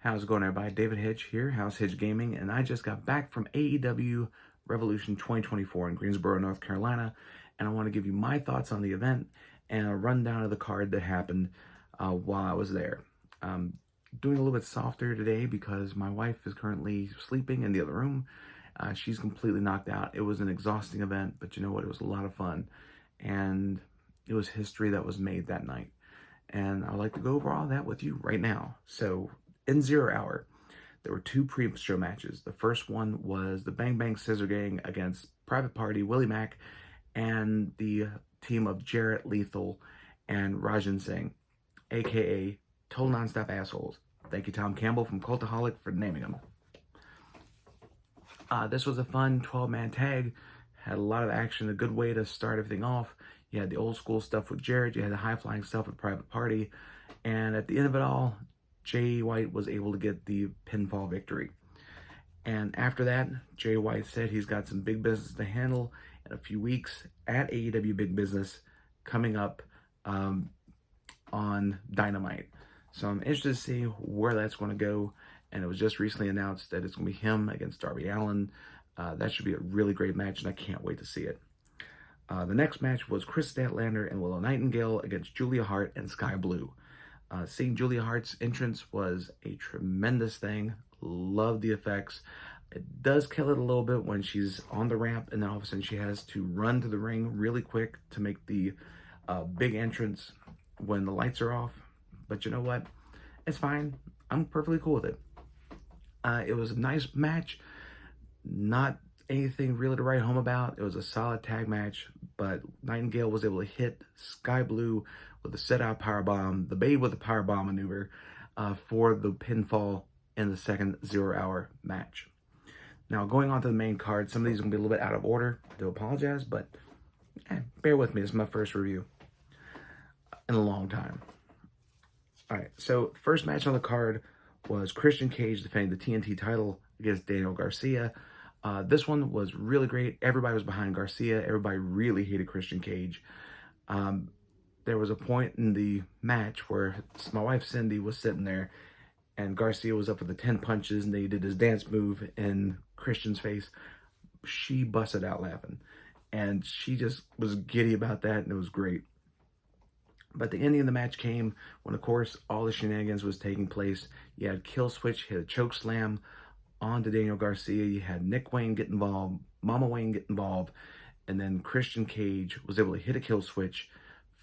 How's it going, everybody? David Hitch here, House Hitch Gaming, and I just got back from AEW Revolution 2024 in Greensboro, North Carolina, and I want to give you my thoughts on the event and a rundown of the card that happened while I was there. Doing a little bit softer today because my wife is currently sleeping in the other room. She's completely knocked out. It was an exhausting event, but you know what? It was a lot of fun, and it was history that was made that night. And I'd like to go over all that with you right now. So, in 0 Hour, there were two pre-show matches. The first one was the Bang Bang Scissor Gang against Private Party, Willie Mack, and the team of Jarrett Lethal and Rajan Singh, aka Total Nonstop Assholes. Thank you, Tom Campbell from Cultaholic, for naming them. This was a fun 12-man tag. Had a lot of action, a good way to start everything off. You had the old school stuff with Jarrett, you had the high-flying stuff with Private Party, and at the end of it all, Jay White was able to get the pinfall victory. And after that, Jay White said he's got some big business to handle in a few weeks at AEW Big Business coming up on Dynamite. So I'm interested to see where that's going to go. And it was just recently announced that it's going to be him against Darby Allin. That should be a really great match, and I can't wait to see it. The next match was Chris Statlander and Willow Nightingale against Julia Hart and Sky Blue. Seeing Julia Hart's entrance was a tremendous thing. Love the effects. It does kill it a little bit when she's on the ramp and then all of a sudden she has to run to the ring really quick to make the big entrance when the lights are off. But you know what? It's fine. I'm perfectly cool with it. It was a nice match. Not anything really to write home about. It was a solid tag match, but Nightingale was able to hit Sky Blue with a set-out powerbomb, the Babe with a powerbomb maneuver for the pinfall in the second 0 Hour match. Now, going on to the main card, some of these are going to be a little bit out of order. I do apologize, but bear with me. This is my first review in a long time. All right, so first match on the card was Christian Cage defending the TNT title against Daniel Garcia. This one was really great. Everybody was behind Garcia. Everybody really hated Christian Cage. There was a point in the match where my wife Cindy was sitting there and Garcia was up for the 10 punches and they did his dance move in Christian's face. She busted out laughing and she just was giddy about that, and it was great. But the ending of the match came when, of course, all the shenanigans was taking place. You had Kill Switch hit a choke slam onto Daniel Garcia. You had Nick Wayne get involved, Mama Wayne get involved, and then Christian Cage was able to hit a Kill Switch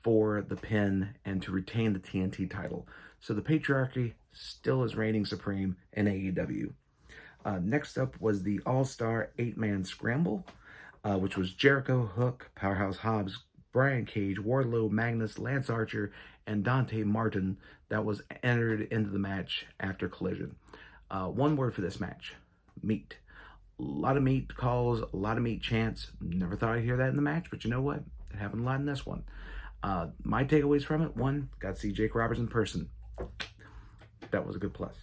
for the pin and to retain the TNT title. So the patriarchy still is reigning supreme in AEW. Next up was the All-Star 8-Man Scramble, which was Jericho, Hook, Powerhouse Hobbs, Brian Cage, Wardlow, Magnus, Lance Archer, and Dante Martin that was entered into the match after Collision. One word for this match: meat. A lot of meat calls, a lot of meat chants. Never thought I'd hear that in the match, but you know what? It happened a lot in this one. My takeaways from it: 1, got to see Jake Roberts in person. That was a good plus.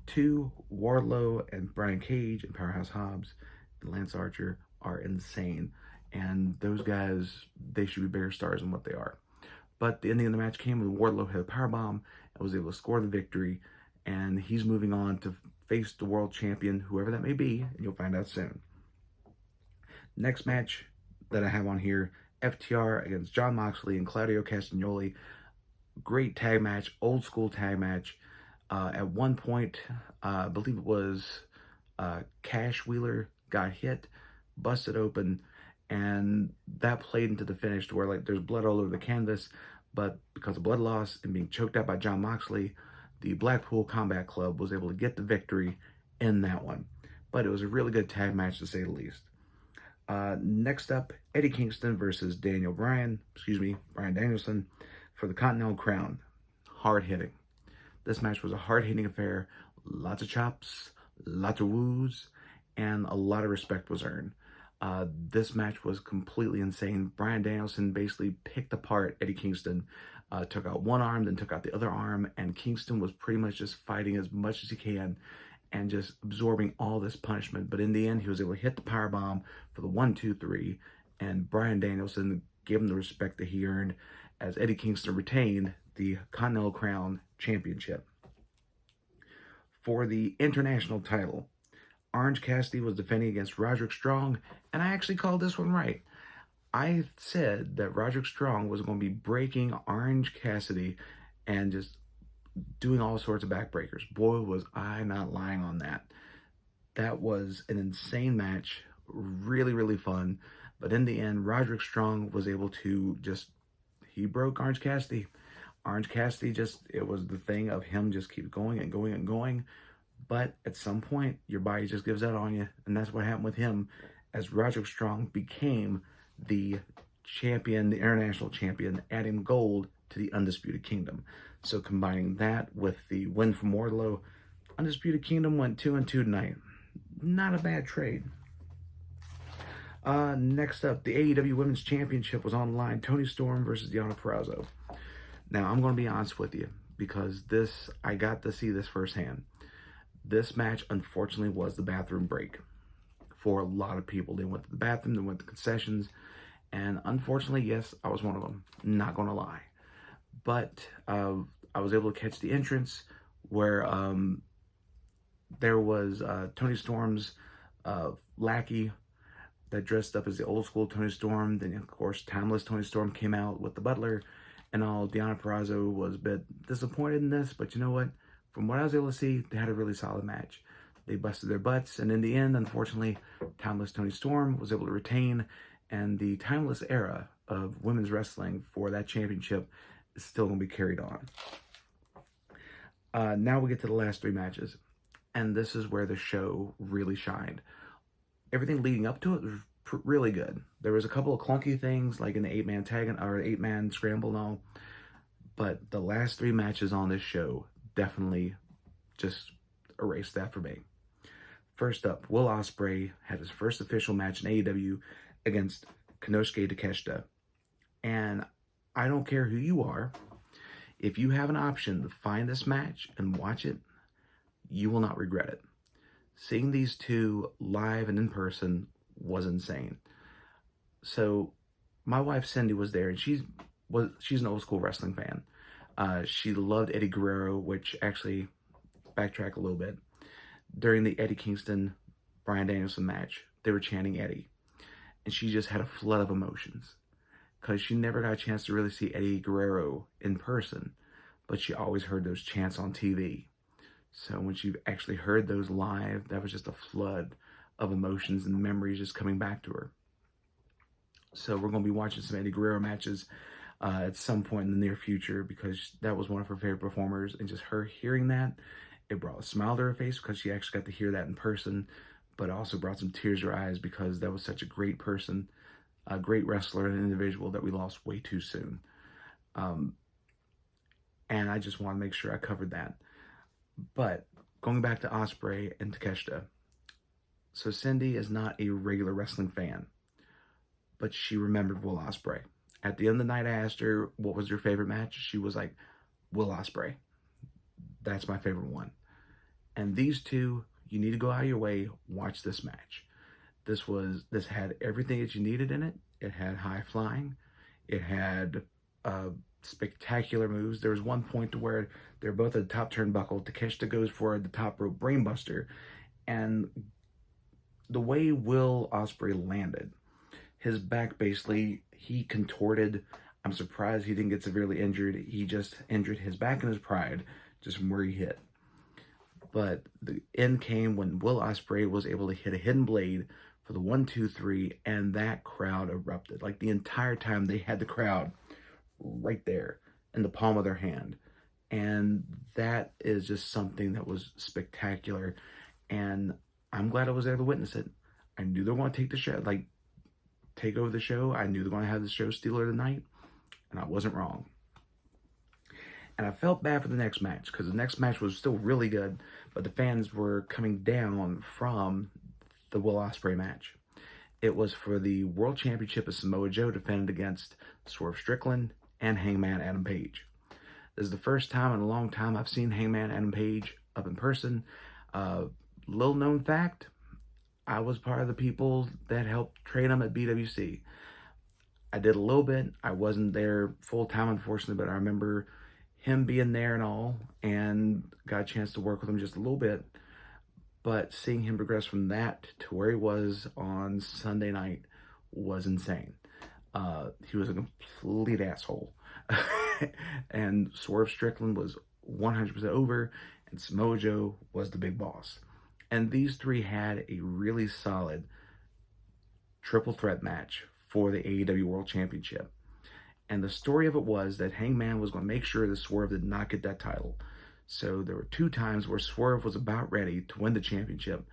2, Wardlow and Brian Cage and Powerhouse Hobbs and Lance Archer are insane. And those guys, they should be bigger stars than what they are. But the ending of the match came when Wardlow hit a powerbomb and was able to score the victory. And he's moving on to face the world champion, whoever that may be, and you'll find out soon. Next match that I have on here, FTR against Jon Moxley and Claudio Castagnoli. Great tag match, old school tag match. At one point, I believe it was Cash Wheeler got hit, busted open, and that played into the finish to where like there's blood all over the canvas, but because of blood loss and being choked out by Jon Moxley, the Blackpool Combat Club was able to get the victory in that one. But it was a really good tag match to say the least. Next up, Eddie Kingston versus Brian Danielson for the Continental Crown. Hard hitting. This match was a hard hitting affair. Lots of chops, lots of woos, and a lot of respect was earned. This match was completely insane. Bryan Danielson basically picked apart Eddie Kingston, took out one arm, then took out the other arm, and Kingston was pretty much just fighting as much as he can and just absorbing all this punishment. But in the end, he was able to hit the powerbomb for the 1, 2, 3, and Bryan Danielson gave him the respect that he earned as Eddie Kingston retained the Continental Crown Championship. For the international title, Orange Cassidy was defending against Roderick Strong, and I actually called this one right. I said that Roderick Strong was going to be breaking Orange Cassidy and just doing all sorts of backbreakers. Boy, was I not lying on that. That was an insane match, really, really fun. But in the end, Roderick Strong was able to he broke Orange Cassidy. Orange Cassidy it was the thing of him just keep going and going and going. But at some point, your body just gives out on you. And that's what happened with him as Roderick Strong became the champion, the international champion, adding gold to the Undisputed Kingdom. So combining that with the win from Wardlow, Undisputed Kingdom went 2-2 tonight. Not a bad trade. Next up, the AEW Women's Championship was on the line. Toni Storm versus Deonna Purrazzo. Now, I'm going to be honest with you because I got to see this firsthand. This match, unfortunately, was the bathroom break for a lot of people. They went to the bathroom, they went to concessions, and unfortunately, yes, I was one of them. Not going to lie. But I was able to catch the entrance where there was Toni Storm's lackey that dressed up as the old school Toni Storm. Then, of course, timeless Toni Storm came out with the butler and all. Deonna Purrazzo was a bit disappointed in this, but you know what? From what I was able to see, they had a really solid match. They busted their butts, and in the end, unfortunately, timeless Toni Storm was able to retain, and the timeless era of women's wrestling for that championship is still going to be carried on. Now we get to the last three matches, and this is where the show really shined. Everything leading up to it was really good. There was a couple of clunky things, like in the 8-man tag or 8-man scramble and all, but the last three matches on this show definitely just erased that for me. First up, Will Ospreay had his first official match in AEW against Konosuke Takeshita. And I don't care who you are, if you have an option to find this match and watch it, you will not regret it. Seeing these two live and in person was insane. So my wife Cindy was there, and she's an old school wrestling fan. She loved Eddie Guerrero, which actually, backtrack a little bit. During the Eddie Kingston Bryan Danielson match, they were chanting Eddie, and she just had a flood of emotions because she never got a chance to really see Eddie Guerrero in person, but she always heard those chants on TV. So when she actually heard those live, that was just a flood of emotions and memories just coming back to her. So we're going to be watching some Eddie Guerrero matches at some point in the near future because that was one of her favorite performers, and just her hearing that, it brought a smile to her face because she actually got to hear that in person, but also brought some tears to her eyes because that was such a great person, a great wrestler and an individual that we lost way too soon. And I just want to make sure I covered that. But going back to Ospreay and Takeshita, so Cindy is not a regular wrestling fan, but she remembered Will Ospreay. At the end of the night, I asked her what was her favorite match. She was like, Will Ospreay. That's my favorite one. And these two, you need to go out of your way, watch this match. This had everything that you needed in it. It had high flying. It had spectacular moves. There was one point to where they're both at the top turnbuckle. Takeshita goes for the top rope brainbuster, and the way Will Ospreay landed, his back basically, he contorted. I'm surprised he didn't get severely injured. He just injured his back and his pride just from where he hit. But the end came when Will Ospreay was able to hit a hidden blade for the 1, 2, 3, and that crowd erupted. Like the entire time they had the crowd right there in the palm of their hand. And that is just something that was spectacular. And I'm glad I was there to witness it. I knew they were going to take the show, take over the show. I knew they were going to have the show stealer tonight, and I wasn't wrong. And I felt bad for the next match because the next match was still really good, but the fans were coming down from the Will Ospreay match. It was for the World Championship of Samoa Joe defended against Swerve Strickland and Hangman Adam Page. This is the first time in a long time I've seen Hangman Adam Page up in person. Little known fact, I was part of the people that helped train him at BWC. I did a little bit. I wasn't there full time, unfortunately, but I remember him being there and all, and got a chance to work with him just a little bit. But seeing him progress from that to where he was on Sunday night was insane. He was a complete asshole. And Swerve Strickland was 100% over, and Samoa Joe was the big boss. And these three had a really solid triple threat match for the AEW World Championship. And the story of it was that Hangman was going to make sure that Swerve did not get that title. So there were 2 times where Swerve was about ready to win the championship.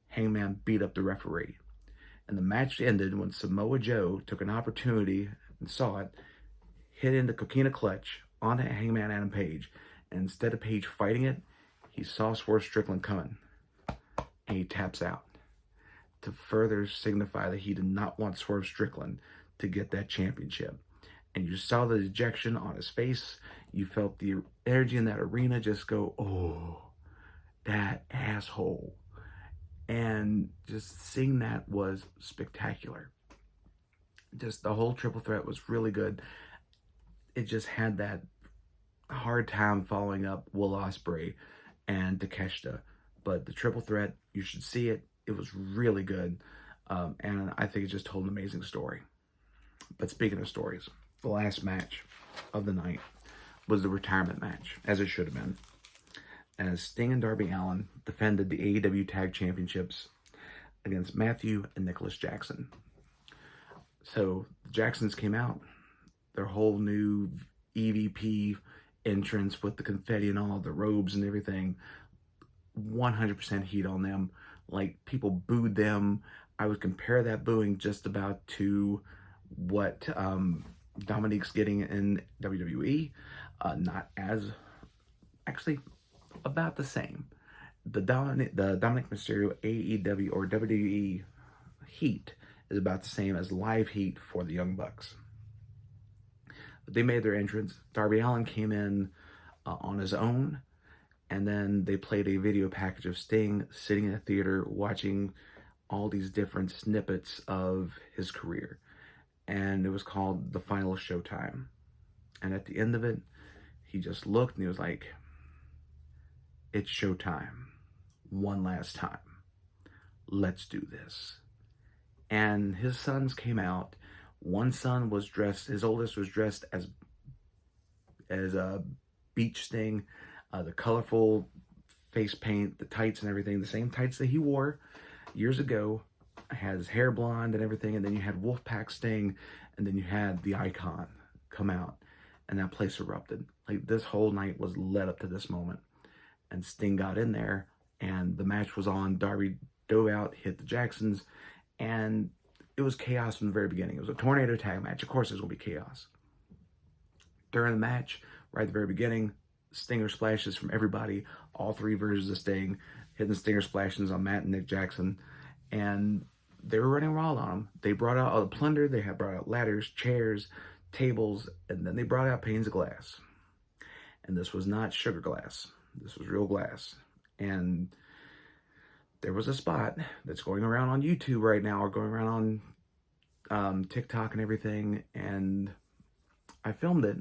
Hangman beat up the referee. And the match ended when Samoa Joe took an opportunity and saw it, hit in the Coquina Clutch onto Hangman Adam Page. And instead of Page fighting it, he saw Swerve Strickland coming. And he taps out to further signify that he did not want Swerve Strickland to get that championship. And you saw the dejection on his face. You felt the energy in that arena just go, oh, that asshole. And just seeing that was spectacular. Just the whole triple threat was really good. It just had that hard time following up Will Ospreay and Takeshita. But the triple threat, you should see it. It was really good. And I think it just told an amazing story. But speaking of stories, the last match of the night was the retirement match, as it should have been, as Sting and Darby Allin defended the AEW Tag Championships against Matthew and Nicholas Jackson. So the Jacksons came out, their whole new EVP entrance with the confetti and all, the robes and everything, 100% heat on them. Like, people booed them. I would compare that booing just about to what Dominique's getting in WWE. Not as, actually, about the same. The Dominic Mysterio AEW or WWE heat is about the same as live heat for the Young Bucks. But they made their entrance. Darby Allin came in on his own, and then they played a video package of Sting sitting in a theater watching all these different snippets of his career. And it was called The Final Showtime. And at the end of it, he just looked and he was like, it's showtime. One last time. Let's do this. And his sons came out. One son was dressed, his oldest was dressed as a beach Sting, the colorful face paint, the tights and everything, the same tights that he wore years ago. Had his hair blonde and everything, and then you had Wolfpack Sting, and then you had the Icon come out, and that place erupted. Like, this whole night was led up to this moment, and Sting got in there, and the match was on. Darby dove out, hit the Jacksons, and it was chaos from the very beginning. It was a tornado tag match. Of course, there's going to be chaos. During the match, right at the very beginning, Stinger splashes from everybody, all 3 versions of Sting, hitting Stinger splashes on Matt and Nick Jackson, and they were running wild on them. They brought out all the plunder. They had brought out ladders, chairs, tables, and then they brought out panes of glass. And this was not sugar glass. This was real glass. And there was a spot that's going around on YouTube right now, or going around on TikTok and everything, and I filmed it.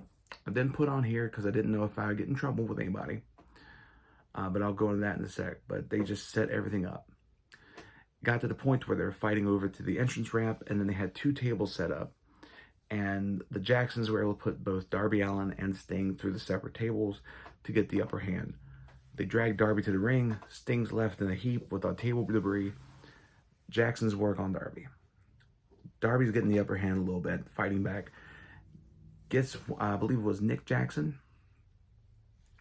I didn't put on here because I didn't know if I would get in trouble with anybody. But I'll go into that in a sec. But they just set everything up. Got to the point where they were fighting over to the entrance ramp, and then they had 2 tables set up. And the Jacksons were able to put both Darby Allin and Sting through the separate tables to get the upper hand. They dragged Darby to the ring. Sting's left in a heap with table debris. Jackson's work on Darby. Darby's getting the upper hand a little bit, fighting back. Gets, I believe it was Nick Jackson.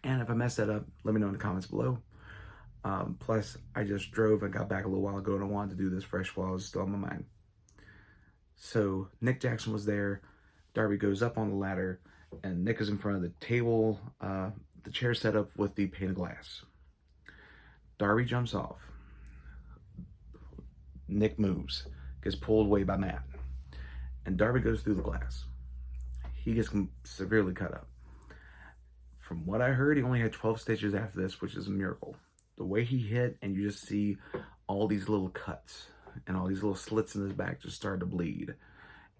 And if I mess that up, let me know in the comments below. Plus, I just drove and got back a little while ago, and I wanted to do this fresh while it was still on my mind. So Nick Jackson was there. Darby goes up on the ladder, and Nick is in front of the table, the chair set up with the pane of glass. Darby jumps off. Nick moves, gets pulled away by Matt, and Darby goes through the glass. He gets severely cut up. From what I heard, he only had 12 stitches after this, which is a miracle. The way he hit, and you just see all these little cuts and all these little slits in his back just started to bleed.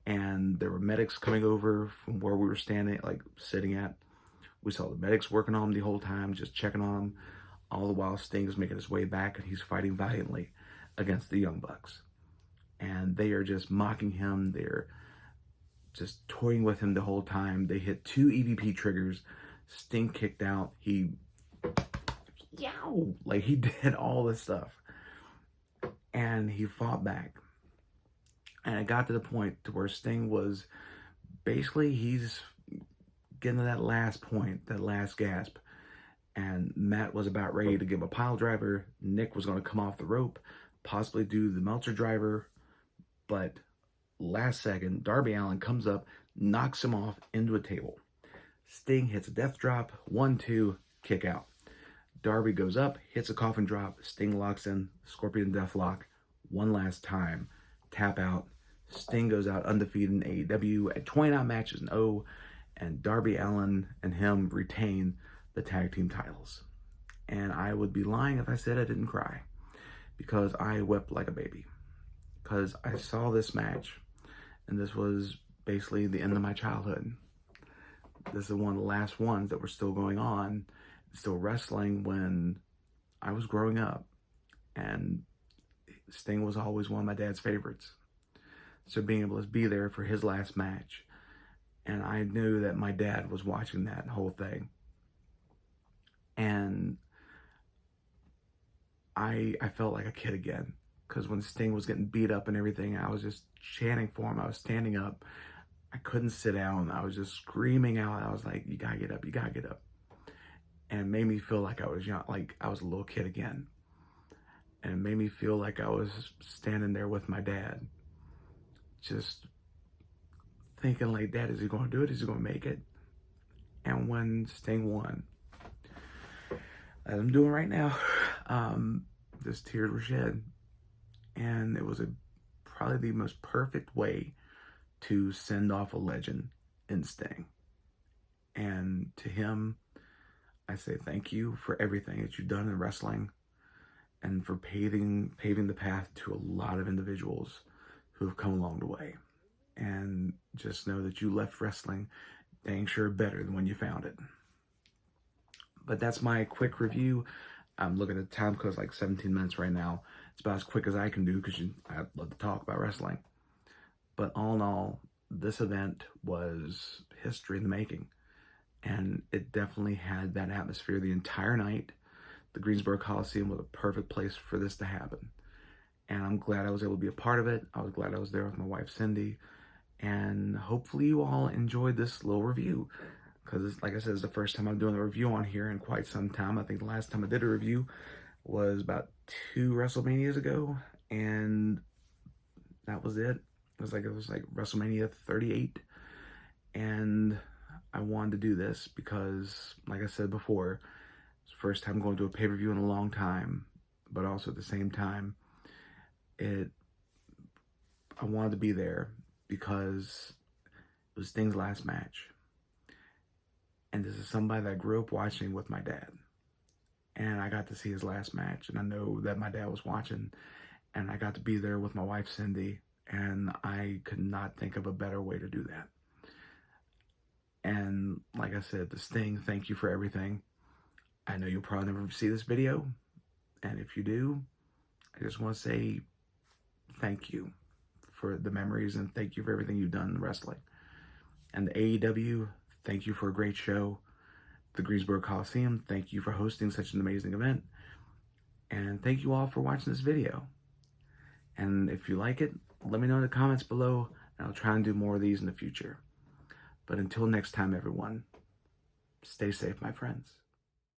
And there were medics coming over from where we were standing, like sitting at, We saw the medics working on him the whole time, just checking on him. All the while, Sting is making his way back, and he's fighting valiantly against the Young Bucks. And they are just mocking him. They're just toying with him the whole time. They hit 2 EVP triggers. Sting kicked out. He did all this stuff. And he fought back. And it got to the point to where Sting was basically, he's getting to that last point, that last gasp. And Matt was about ready to give him a pile driver. Nick was going to come off the rope, possibly do the Meltzer driver. But last second, Darby Allin comes up, knocks him off into a table. Sting hits a death drop, 1-2, kick out. Darby goes up, hits a coffin drop. Sting locks in, Scorpion Death Lock, one last time, tap out. Sting goes out undefeated in AEW at 29 matches and 0, and Darby Allin and him retain the tag team titles. And I would be lying if I said I didn't cry, because I wept like a baby. Because I saw this match, and this was basically the end of my childhood. This is one of the last ones that were still going on, still wrestling when I was growing up. And Sting was always one of my dad's favorites. So being able to be there for his last match, and I knew that my dad was watching that whole thing. And I felt like a kid again, because when Sting was getting beat up and everything, I was just chanting for him. I was standing up. I couldn't sit down. I was just screaming out. I was like, you gotta get up, you gotta get up. And it made me feel like I was young, like I was a little kid again. And it made me feel like I was standing there with my dad, just thinking like, Dad, is he gonna do it? Is he gonna make it? And when Sting won, as I'm doing right now, just tears were shed. And it was probably the most perfect way to send off a legend in Sting. And to him, I say thank you for everything that you've done in wrestling, and for paving the path to a lot of individuals who have come along the way. And just know that you left wrestling dang sure better than when you found it. But that's my quick review. I'm looking at the time because like 17 minutes right now. It's about as quick as I can do, because I love to talk about wrestling. But all in all, this event was history in the making. And it definitely had that atmosphere the entire night. The Greensboro Coliseum was a perfect place for this to happen. And I'm glad I was able to be a part of it. I was glad I was there with my wife, Cindy. And hopefully you all enjoyed this little review, because like I said, it's the first time I'm doing a review on here in quite some time. I think the last time I did a review was about 2 WrestleManias ago, and that was it. It was like WrestleMania 38, and I wanted to do this because, like I said before, it's the first time going to a pay-per-view in a long time, but also at the same time, I wanted to be there because it was Sting's last match. And this is somebody that I grew up watching with my dad. And I got to see his last match. And I know that my dad was watching. And I got to be there with my wife, Cindy. And I could not think of a better way to do that. And like I said, to Sting, thank you for everything. I know you'll probably never see this video. And if you do, I just want to say thank you for the memories, and thank you for everything you've done in wrestling. And the AEW, thank you for a great show. The Greensboro Coliseum, thank you for hosting such an amazing event. And thank you all for watching this video. And if you like it, let me know in the comments below, and I'll try and do more of these in the future. But until next time, everyone, stay safe, my friends.